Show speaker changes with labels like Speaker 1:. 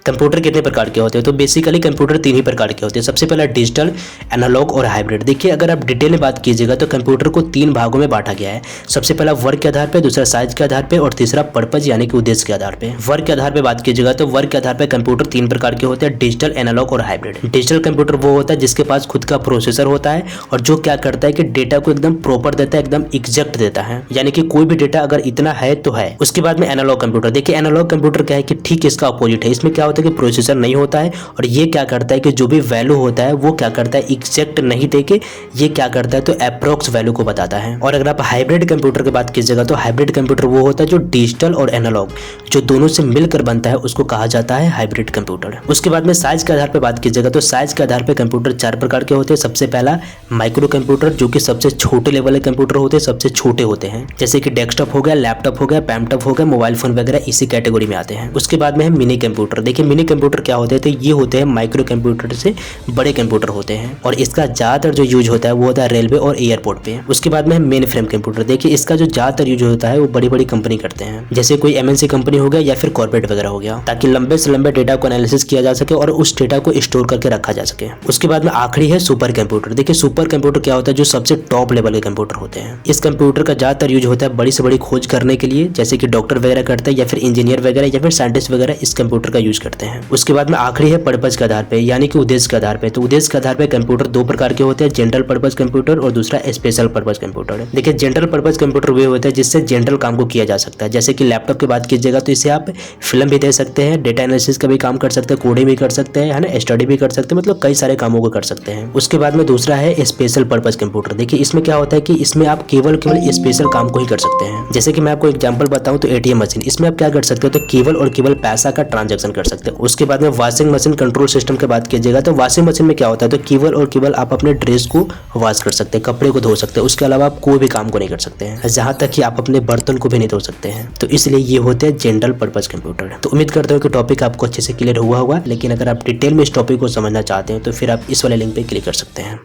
Speaker 1: Computer कितने प्रकार के होते हैं? तो बेसिकली कंप्यूटर 3 ही प्रकार के होते हैं। सबसे पहला डिजिटल, एनालॉग और हाइब्रिड। देखिए अगर आप डिटेल में बात कीजिएगा तो कंप्यूटर को 3 भागों में बांटा गया है। सबसे पहला वर्क के आधार पे, दूसरा साइज के आधार पे और तीसरा पर्पज यानी कि उद्देश्य के आधार पे। वर्क के आधार पे बात कीजिएगा तो वर्क के आधार पे कंप्यूटर 3 प्रकार के होते हैं, डिजिटल, एनालॉग और हाइब्रिड। डिजिटल कंप्यूटर वो होता है जिसके पास खुद का प्रोसेसर होता है और जो क्या करता है कि डेटा को एकदम प्रॉपर देता है, एकदम एग्जैक्ट देता है, यानी कि कोई भी डेटा अगर इतना है तो है। उसके बाद में एनालॉग कंप्यूटर। देखिए एनालॉग कंप्यूटर क्या है कि ठीक इसका अपोजिट है। इसमें क्या होता है कि प्रोसेसर नहीं होता है और ये क्या करता है कि जो भी वैल्यू होता है वो क्या करता है, एग्जैक्ट नहीं देके ये क्या करता है तो अप्रोक्स वैल्यू को बताता है। और अगर आप हाइब्रिड कंप्यूटर की बात कीजिएगा तो हाइब्रिड कंप्यूटर वो होता है जो डिजिटल और एनालॉग जो दोनों से मिलकर बनता है, उसको कहा जाता है हाइब्रिड कंप्यूटर। उसके बाद में साइज के आधार पर बात कीजिएगा तो साइज के आधार पर कंप्यूटर 4 प्रकार के होते हैं। सबसे पहला माइक्रो कंप्यूटर जो कि सबसे छोटे लेवल के कंप्यूटर होते हैं, सबसे छोटे होते हैं, जैसे कि डेस्कटॉप हो गया, लैपटॉप हो गया, पैमटॉप हो गया, मोबाइल फोन वगैरह इसी कैटेगरी में आते हैं। उसके बाद में है मिनी कंप्यूटर। देखिए मिनी कंप्यूटर क्या होते हैं तो ये होते हैं माइक्रो कंप्यूटर से बड़े कंप्यूटर होते हैं और इसका ज्यादातर जो यूज होता है वो होता है रेलवे और एयरपोर्ट पे। उसके बाद में है मेन फ्रेम कंप्यूटर। देखिए इसका जो ज्यादातर यूज होता है वो बड़ी बड़ी कंपनी करते हैं, जैसे कोई एमएनसी कंपनी हो गया या फिर कॉर्पोरेट वगैरह हो गया, ताकि लंबे से लंबे डेटा को एनालिसिस किया जा सके और उस डेटा को स्टोर करके रखा जा सके। उसके बाद में आखिरी है सुपर कंप्यूटर। देखिए सुपर कंप्यूटर क्या होता है, जो सबसे टॉप लेवल के कंप्यूटर होते हैं। इस कंप्यूटर का ज्यादातर यूज होता है बड़ी से बड़ी खोज करने के लिए, जैसे कि डॉक्टर वगैरह करते हैं या फिर इंजीनियर वगैरह या फिर साइंटिस्ट वगैरह इस कंप्यूटर का यूज करते हैं। उसके बाद में आखिरी है पर्पज के आधार पे यानी कि उद्देश्य के आधार पे। तो उद्देश्य के आधार पे कंप्यूटर 2 प्रकार के होते हैं, जनरल पर्पज कंप्यूटर और दूसरा स्पेशल पर्पज कंप्यूटर। देखिए जनरल पर्पज कंप्यूटर वे होते हैं जिससे जनरल काम को किया जा सकता है, जैसे कि लैपटॉप की बात कीजिएगा तो इसे आप फिल्म भी दे सकते हैं, डेटा एनालिसिस का भी काम कर सकते हैं, कोडिंग भी कर सकते हैं, है ना, स्टडी भी कर सकते हैं, मतलब कई सारे कामों को कर सकते हैं। उसके बाद में दूसरा है स्पेशल पर्पज कंप्यूटर। देखिए इसमें क्या होता है कि इसमें आप केवल स्पेशल काम को ही कर सकते हैं। जैसे कि मैं आपको एग्जांपल बताऊं तो एटीएम मशीन, इसमें आप क्या कर सकते हो तो केवल और केवल पैसा का ट्रांजैक्शन कर सकते हो। उसके बाद में वॉशिंग मशीन कंट्रोल सिस्टम की बात कीजिएगा तो वॉशिंग मशीन में क्या होता है तो केवल और केवल आप अपने ड्रेस को वॉश कर सकते हैं, कपड़े को धो सकते हैं, उसके अलावा आप कोई भी काम को नहीं कर सकते हैं, जहाँ तक कि आप अपने बर्तन को भी नहीं धो सकते हैं। तो इसलिए ये होते हैं जनरल पर्पज कंप्यूटर। तो उम्मीद करता हूँ कि टॉपिक आपको अच्छे से क्लियर हुआ होगा, लेकिन अगर आप डिटेल में इस टॉपिक को समझना चाहते हैं तो फिर आप इस वाले लिंक पे क्लिक कर सकते हैं।